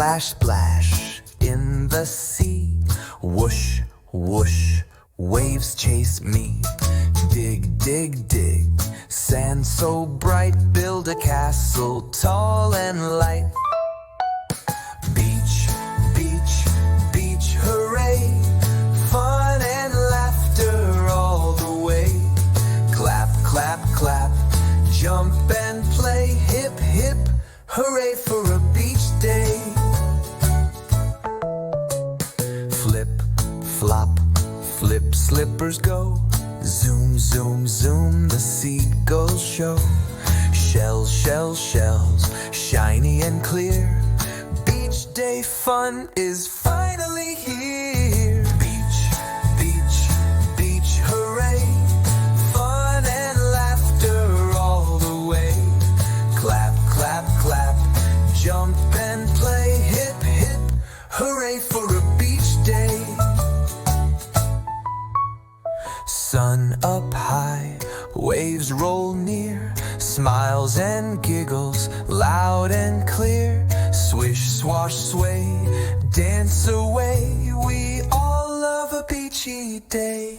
Splash, splash in the sea. Whoosh, whoosh, waves chase me. Dig, dig, dig, sand so bright. Build a castle tall and light. Beach, beach, beach, hooray. Fun and laughter all the way. Clap, clap, clap, jump and play. Hip, hip, hooray for a beach day. Flip, flop, flip, slippers go. Zoom, zoom, zoom, the seagulls show. Shells, shells, shells, shiny and clear. Beach day fun is finally here. Beach, beach, beach, hooray. Fun and laughter all the way. Clap, clap, clap, jump and play. Hip, hip, hooray for a beach day. Sun up high, waves roll near. Smiles and giggles, loud and clear. Swish, swash, sway, dance away. We all love a beachy day.